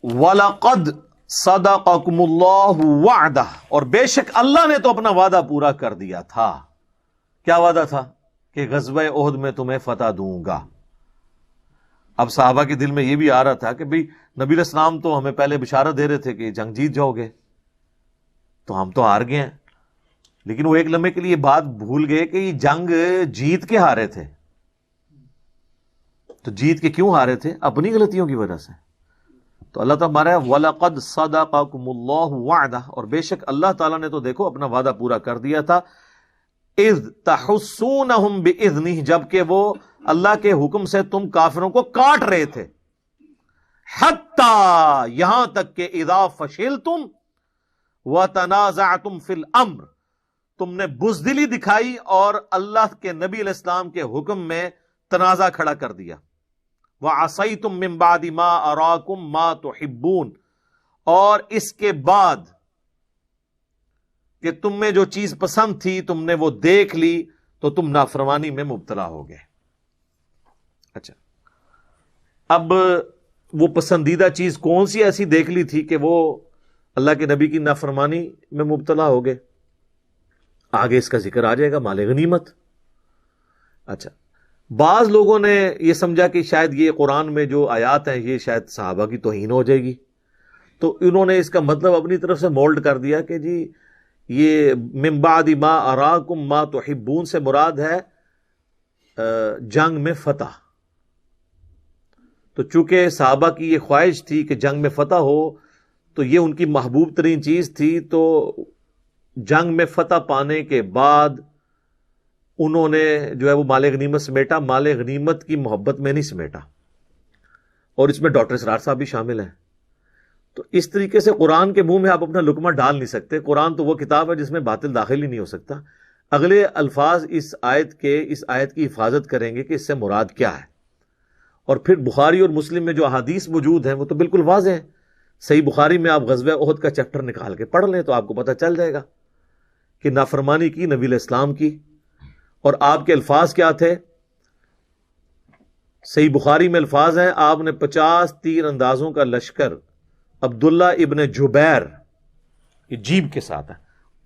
وَلَقَدْ صَدَقَكُمُ اللَّهُ وَعْدَهُ، اور بے شک اللہ نے تو اپنا وعدہ پورا کر دیا تھا۔ کیا وعدہ تھا؟ کہ غزوہ احد میں تمہیں فتح دوں گا۔ اب صحابہ کے دل میں یہ بھی آ رہا تھا کہ بھئی نبی علیہ السلام تو ہمیں پہلے بشارت دے رہے تھے کہ جنگ جیت جاؤ گے، تو ہم تو ہار گئے ہیں۔ لیکن وہ ایک لمحے کے لیے بات بھول گئے کہ یہ جنگ جیت کے ہارے تھے، تو جیت کے کیوں ہارے تھے؟ اپنی غلطیوں کی وجہ سے۔ تو اللہ تعالیٰ مارا ہے وَلَقَدْ صَدَقَكُمُ اللَّهُ وَعْدَهُ، اور بے شک اللہ تعالیٰ نے تو دیکھو اپنا وعدہ پورا کر دیا تھا۔ اِذْ تَحُسُّونَهُمْ بِإِذْنِهِ، جبکہ وہ اللہ کے حکم سے تم کافروں کو کاٹ رہے تھے، حَتَّى، یہاں تک کہ اِذَا فَشِلْتُمْ وَتَنَازَعْتُمْ فِي الْأَمْرِ، تم نے بزدلی دکھائی اور اللہ کے نبی علیہ السلام کے حکم میں تنازع کھڑا کر دیا۔ وَعَصَيْتُم مِّن بَعْدِ مَا أَرَاكُم مَّا تُحِبُّونَ، اور اس کے بعد کہ تم میں جو چیز پسند تھی تم نے وہ دیکھ لی تو تم نافرمانی میں مبتلا ہو گئے۔ اچھا، اب وہ پسندیدہ چیز کون سی ایسی دیکھ لی تھی کہ وہ اللہ کے نبی کی نافرمانی میں مبتلا ہو گئے؟ آگے اس کا ذکر آ جائے گا، مال غنیمت۔ اچھا، بعض لوگوں نے یہ سمجھا کہ شاید یہ قرآن میں جو آیات ہیں یہ شاید صحابہ کی توہین ہو جائے گی، تو انہوں نے اس کا مطلب اپنی طرف سے مولڈ کر دیا کہ جی یہ من بعد ما اراکم ما تحبون سے مراد ہے جنگ میں فتح۔ تو چونکہ صحابہ کی یہ خواہش تھی کہ جنگ میں فتح ہو، تو یہ ان کی محبوب ترین چیز تھی، تو جنگ میں فتح پانے کے بعد انہوں نے جو ہے وہ مال غنیمت سمیٹا، مال غنیمت کی محبت میں نہیں سمیٹا، اور اس میں ڈاکٹر اسرار صاحب بھی شامل ہیں۔ تو اس طریقے سے قرآن کے منہ میں آپ اپنا لقمہ ڈال نہیں سکتے۔ قرآن تو وہ کتاب ہے جس میں باطل داخل ہی نہیں ہو سکتا۔ اگلے الفاظ اس آیت کی حفاظت کریں گے کہ اس سے مراد کیا ہے، اور پھر بخاری اور مسلم میں جو احادیث موجود ہیں وہ تو بالکل واضح ہیں۔ صحیح بخاری میں آپ غزوہ احد کا چیپٹر نکال کے پڑھ لیں تو آپ کو پتہ چل جائے گا کہ نافرمانی کی نبی علیہ السلام کی، اور آپ کے الفاظ کیا تھے؟ صحیح بخاری میں الفاظ ہیں، آپ نے 50 تیر اندازوں کا لشکر عبداللہ ابن جبیر، یہ جیب کے ساتھ ہے،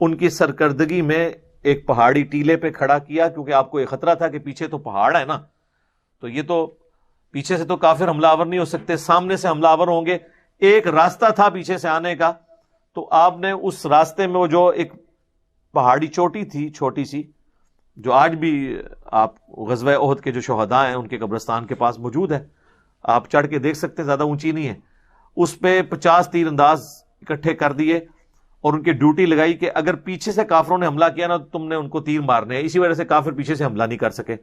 ان کی سرکردگی میں ایک پہاڑی ٹیلے پہ کھڑا کیا، کیونکہ آپ کو یہ خطرہ تھا کہ پیچھے تو پہاڑ ہے نا، تو یہ تو پیچھے سے تو کافر حملہ آور نہیں ہو سکتے، سامنے سے حملہ آور ہوں گے۔ ایک راستہ تھا پیچھے سے آنے کا، تو آپ نے اس راستے میں وہ جو ایک پہاڑی چوٹی تھی چھوٹی سی، جو آج بھی آپ غزوہ احد کے جو شہداء ہیں ان کے قبرستان کے پاس موجود ہے، آپ چڑھ کے دیکھ سکتے ہیں، زیادہ اونچی نہیں ہے، اس پہ 50 تیر انداز اکٹھے کر دیے اور ان کی ڈیوٹی لگائی کہ اگر پیچھے سے کافروں نے حملہ کیا نا تو تم نے ان کو تیر مارنے ہیں، اسی وجہ سے کافر پیچھے سے حملہ نہیں کر سکے۔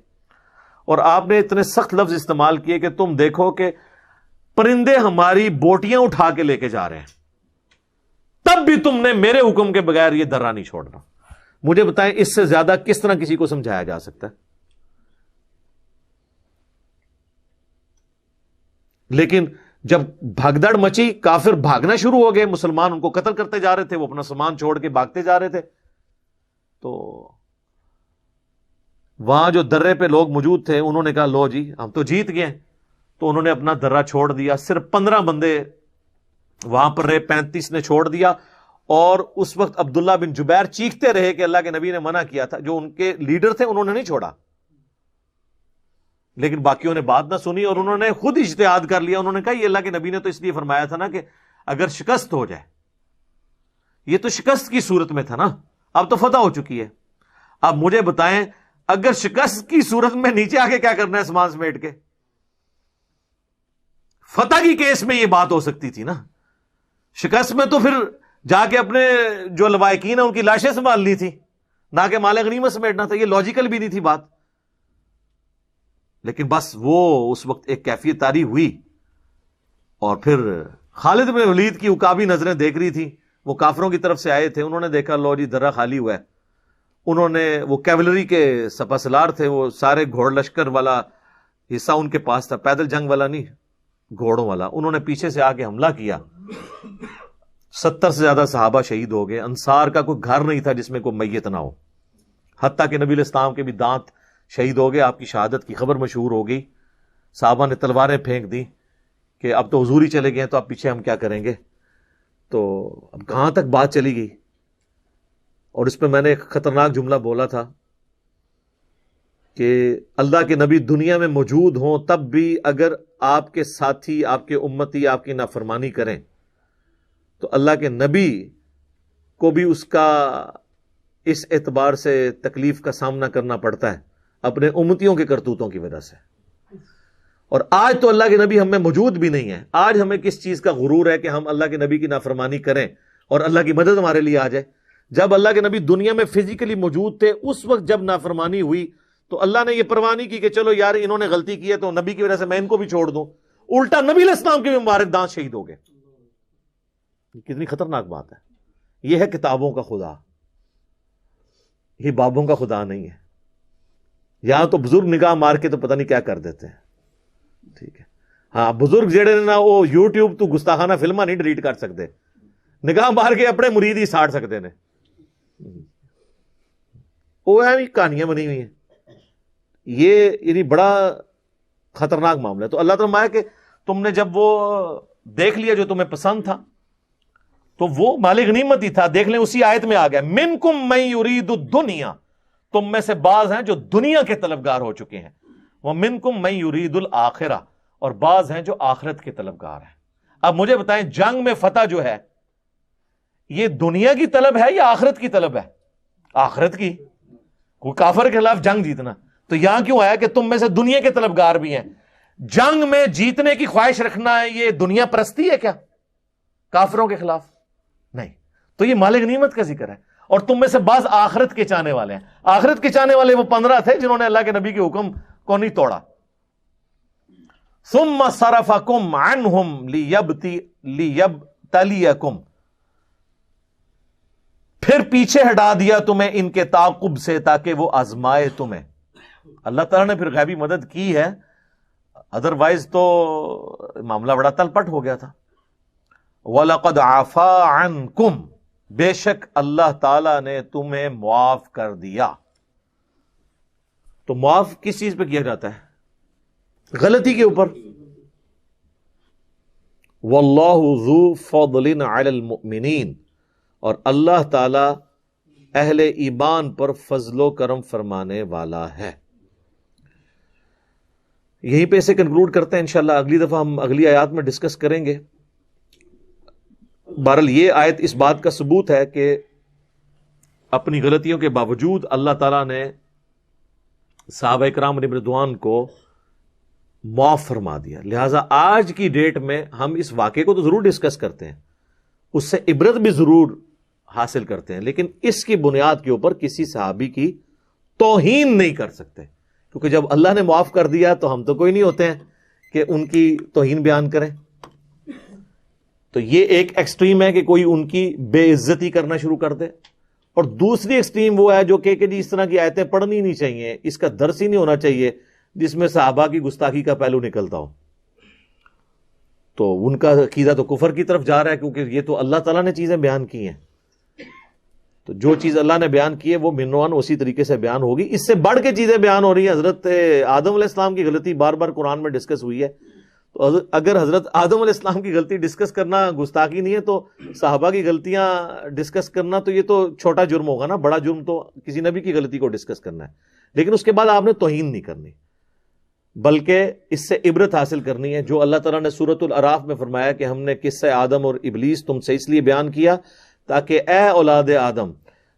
اور آپ نے اتنے سخت لفظ استعمال کیے کہ تم دیکھو کہ پرندے ہماری بوٹیاں اٹھا کے لے کے جا رہے ہیں، تب بھی تم نے میرے حکم کے بغیر یہ درہ نہیں چھوڑنا۔ مجھے بتائیں اس سے زیادہ کس طرح کسی کو سمجھایا جا سکتا ہے؟ لیکن جب بھگدڑ مچی، کافر بھاگنا شروع ہو گئے، مسلمان ان کو قتل کرتے جا رہے تھے، وہ اپنا سامان چھوڑ کے بھاگتے جا رہے تھے، تو وہاں جو درے پہ لوگ موجود تھے انہوں نے کہا لو جی ہم تو جیت گئے، تو انہوں نے اپنا درہ چھوڑ دیا۔ صرف 15 بندے وہاں پر رہے، 35 نے چھوڑ دیا، اور اس وقت عبداللہ بن جبیر چیختے رہے کہ اللہ کے نبی نے منع کیا تھا۔ جو ان کے لیڈر تھے انہوں نے نہیں چھوڑا، لیکن باقیوں نے بات نہ سنی اور انہوں نے خود اجتہاد کر لیا۔ انہوں نے کہا یہ اللہ کے نبی نے تو اس لیے فرمایا تھا نا کہ اگر شکست ہو جائے، یہ تو شکست کی صورت میں تھا نا، اب تو فتح ہو چکی ہے۔ اب مجھے بتائیں اگر شکست کی صورت میں نیچے آ کے کیا کرنا ہے سامان سمیٹ کے؟ فتح کی کیس میں یہ بات ہو سکتی تھی نا، شکست میں تو پھر جا کے اپنے جو لوائقین ہیں ان کی لاشیں سنبھال لی تھی، نہ کہ مال غنیمت سمیٹنا تھا۔ یہ لاجیکل بھی نہیں تھی بات، لیکن بس وہ اس وقت ایک کیفیت طاری ہوئی، اور پھر خالد بن ولید کی عقابی نظریں دیکھ رہی تھی، وہ کافروں کی طرف سے آئے تھے، انہوں نے دیکھا لو جی درہ خالی ہوا ہے، انہوں نے وہ کیولری کے سپہ سالار تھے، وہ سارے گھوڑ لشکر والا حصہ ان کے پاس تھا، پیدل جنگ والا نہیں، گھوڑوں والا، انہوں نے پیچھے سے آ کے حملہ کیا۔ 70 سے زیادہ صحابہ شہید ہو گئے، انصار کا کوئی گھر نہیں تھا جس میں کوئی میت نہ ہو، حتیٰ کہ نبی علیہ السلام کے بھی دانت شہید ہو گئے، آپ کی شہادت کی خبر مشہور ہو گئی، صحابہ نے تلواریں پھینک دی کہ اب تو حضور ہی چلے گئے تو اب پیچھے ہم کیا کریں گے. تو اب کہاں تک بات چلی گئی. اور اس پہ میں نے ایک خطرناک جملہ بولا تھا کہ اللہ کے نبی دنیا میں موجود ہوں تب بھی اگر آپ کے ساتھی، آپ کے امتی آپ کی نافرمانی کریں تو اللہ کے نبی کو بھی اس کا اس اعتبار سے تکلیف کا سامنا کرنا پڑتا ہے اپنے امتیوں کے کرتوتوں کی وجہ سے. اور آج تو اللہ کے نبی ہم میں موجود بھی نہیں ہے. آج ہمیں کس چیز کا غرور ہے کہ ہم اللہ کے نبی کی نافرمانی کریں اور اللہ کی مدد ہمارے لیے آ جائے. جب اللہ کے نبی دنیا میں فزیکلی موجود تھے اس وقت جب نافرمانی ہوئی تو اللہ نے یہ پرواہ نہیں کی کہ چلو یار انہوں نے غلطی کی ہے تو نبی کی وجہ سے میں ان کو بھی چھوڑ دوں. الٹا نبی علیہ السلام کے بھی مبارک دانت شہید ہو گئے. کتنی خطرناک بات ہے. یہ ہے کتابوں کا خدا، یہ بابوں کا خدا نہیں ہے. یہاں تو بزرگ نگاہ مار کے تو پتہ نہیں کیا کر دیتے ہیں. ٹھیک ہے، ہاں بزرگ جڑے نا وہ یوٹیوب تو گستاخانہ فلمہ نہیں ڈیلیٹ کر سکتے، نگاہ مار کے اپنے مرید ہی ساڑ سکتے ہیں. وہ ہے کہانیاں بنی ہوئی ہیں. یہ یعنی بڑا خطرناک معاملہ ہے. تو اللہ تعالیٰ کہ تم نے جب وہ دیکھ لیا جو تمہیں پسند تھا تو وہ مال غنیمت ہی تھا. دیکھ لیں اسی آیت میں آ گیا منکم من یرید الدنیا، تم میں سے بعض ہیں جو دنیا کے طلبگار ہو چکے ہیں. ومنکم من یرید الآخرہ، اور بعض ہیں جو آخرت کے طلبگار ہیں. اب مجھے بتائیں جنگ میں فتح جو ہے یہ دنیا کی طلب ہے یا آخرت کی طلب ہے؟ آخرت کی. کوئی کافر کے خلاف جنگ جیتنا تو یہاں کیوں آیا کہ تم میں سے دنیا کے طلبگار بھی ہیں؟ جنگ میں جیتنے کی خواہش رکھنا ہے یہ دنیا پرستی ہے کیا کافروں کے خلاف؟ نہیں. تو یہ مال غنیمت کا ذکر ہے. اور تم میں سے بعض آخرت کے چاہنے والے ہیں. آخرت کے چاہنے والے وہ 15 تھے جنہوں نے اللہ کے نبی کے حکم کو نہیں توڑا. ثم صرفکم عنہم لیبتلیکم، پھر پیچھے ہٹا دیا تمہیں ان کے تعاقب سے تاکہ وہ آزمائے تمہیں. اللہ تعالیٰ نے پھر غیبی مدد کی ہے، ادروائز تو معاملہ بڑا تلپٹ ہو گیا تھا. وَلَقَدْ عَفَا عَنْكُمْ، بے شک اللہ تعالیٰ نے تمہیں معاف کر دیا. تو معاف کس چیز پہ کیا جاتا ہے؟ غلطی کے اوپر. وَاللَّهُ ذُو فَضْلٍ عَلَى الْمُؤْمِنِينَ، اور اللہ تعالی اہل ایمان پر فضل و کرم فرمانے والا ہے. یہیں پہ اسے کنکلوڈ کرتے ہیں. انشاءاللہ اگلی دفعہ ہم اگلی آیات میں ڈسکس کریں گے. بہرحال یہ آیت اس بات کا ثبوت ہے کہ اپنی غلطیوں کے باوجود اللہ تعالیٰ نے صحابہ کرام علیہم رضوان کو معاف فرما دیا. لہٰذا آج کی ڈیٹ میں ہم اس واقعے کو تو ضرور ڈسکس کرتے ہیں، اس سے عبرت بھی ضرور حاصل کرتے ہیں، لیکن اس کی بنیاد کے اوپر کسی صحابی کی توہین نہیں کر سکتے. کیونکہ جب اللہ نے معاف کر دیا تو ہم تو کوئی نہیں ہوتے ہیں کہ ان کی توہین بیان کریں. تو یہ ایک ایکسٹریم ہے کہ کوئی ان کی بے عزتی کرنا شروع کر دے، اور دوسری ایکسٹریم وہ ہے جو کہ اس طرح کی آیتیں پڑھنی نہیں چاہیے، اس کا درس ہی نہیں ہونا چاہیے جس میں صحابہ کی گستاخی کا پہلو نکلتا ہو. تو ان کا عقیدہ تو کفر کی طرف جا رہا ہے، کیونکہ یہ تو اللہ تعالیٰ نے چیزیں بیان کی ہیں. تو جو چیز اللہ نے بیان کی ہے وہ منوان اسی طریقے سے بیان ہوگی. اس سے بڑھ کے چیزیں بیان ہو رہی ہیں. حضرت آدم علیہ السلام کی غلطی بار بار قرآن میں ڈسکس ہوئی ہے. تو اگر حضرت آدم علیہ السلام کی غلطی ڈسکس کرنا گستاخی نہیں ہے تو صحابہ کی غلطیاں ڈسکس کرنا تو یہ تو چھوٹا جرم ہوگا نا. بڑا جرم تو کسی نبی کی غلطی کو ڈسکس کرنا ہے. لیکن اس کے بعد آپ نے توہین نہیں کرنی، بلکہ اس سے عبرت حاصل کرنی ہے. جو اللہ تعالیٰ نے سورۃ الاعراف میں فرمایا کہ ہم نے قصہ آدم اور ابلیس تم سے اس لیے بیان کیا تاکہ اے اولاد آدم،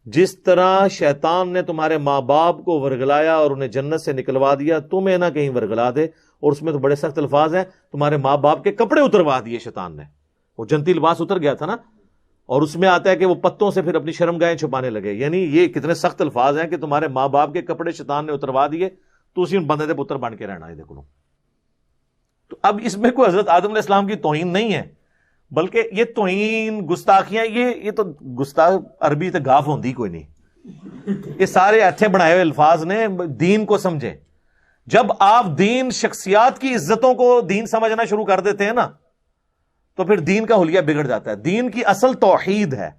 جس طرح شیطان نے تمہارے ماں باپ کو ورگلایا اور انہیں جنت سے نکلوا دیا، تمہیں نہ کہیں ورگلا دے. اور اس میں تو بڑے سخت الفاظ ہیں، تمہارے ماں باپ کے کپڑے اتروا دیے شیطان نے. وہ جنتی لباس اتر گیا تھا نا، اور اس میں آتا ہے کہ وہ پتوں سے پھر اپنی شرمگاہیں چھپانے لگے. یعنی یہ کتنے سخت الفاظ ہیں کہ تمہارے ماں باپ کے کپڑے شیطان نے اتروا دیے تو اسی بندے دے پتر بن کے رہنا ہے. دیکھو تو اب اس میں کوئی حضرت آدم علیہ السلام کی توہین نہیں ہے، بلکہ یہ توہین گستاخیاں یہ تو گستاخ عربی تے گاف ہوندی کوئی نہیں. یہ سارے اچھے بنائے ہوئے الفاظ نے. دین کو سمجھیں. جب آپ دین شخصیات کی عزتوں کو دین سمجھنا شروع کر دیتے ہیں نا تو پھر دین کا حلیہ بگڑ جاتا ہے. دین کی اصل توحید ہے،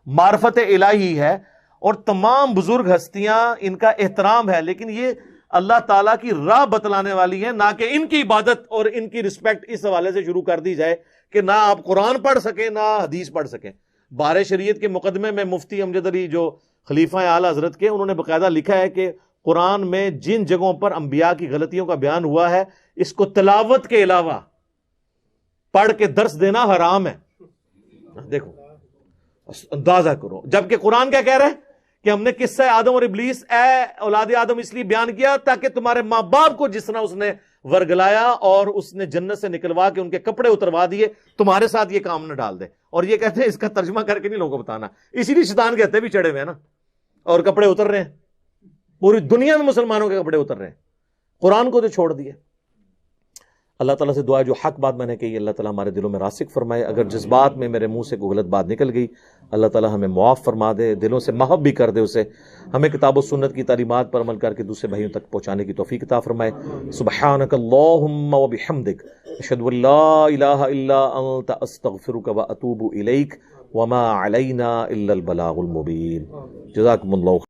معرفت الہی ہے، اور تمام بزرگ ہستیاں ان کا احترام ہے. لیکن یہ اللہ تعالیٰ کی راہ بتلانے والی ہیں، نہ کہ ان کی عبادت اور ان کی رسپیکٹ اس حوالے سے شروع کر دی جائے کہ نہ آپ قرآن پڑھ سکیں نہ حدیث پڑھ سکیں۔ بار شریعت کے مقدمے میں مفتی امجد علی جو خلیفہ اعلیٰ حضرت کے، انہوں نے باقاعدہ لکھا ہے کہ قرآن میں جن جگہوں پر انبیاء کی غلطیوں کا بیان ہوا ہے، اس کو تلاوت کے علاوہ پڑھ کے درس دینا حرام ہے۔ دیکھو اندازہ کرو، جبکہ قرآن کیا کہہ رہا ہے کہ ہم نے قصہ آدم اور ابلیس، اے اولاد آدم، اس لیے بیان کیا تاکہ تمہارے ماں باپ کو جس طرح اس نے ورگلایا اور اس نے جنت سے نکلوا کے ان کے کپڑے اتروا دیے، تمہارے ساتھ یہ کام نہ ڈال دے۔ اور یہ کہتے ہیں اس کا ترجمہ کر کے نہیں لوگوں کو بتانا، اسی لیے شیطان کہتے بھی چڑھے ہوئے ہیں نا، اور کپڑے اتر رہے ہیں، پوری دنیا میں مسلمانوں کے کپڑے اتر رہے ہیں، قرآن کو تو چھوڑ دیا۔ اللہ تعالیٰ سے دعا ہے جو حق بات میں نے کہی اللہ تعالیٰ ہمارے دلوں میں راسخ فرمائے، اگر جس بات میں میرے منہ سے کوئی غلط بات نکل گئی اللہ تعالیٰ ہمیں معاف فرما دے، دلوں سے محب بھی کر دے اسے، ہمیں کتاب و سنت کی تعلیمات پر عمل کر کے دوسرے بھائیوں تک پہنچانے کی توفیق عطا فرمائے۔ سبحانک اللہم و بحمدک، اشہد ان لا الہ الا انت، استغفرک و اتوب الیک، وما علینا الا البلاغ المبین۔ جزاکم اللہ خیر۔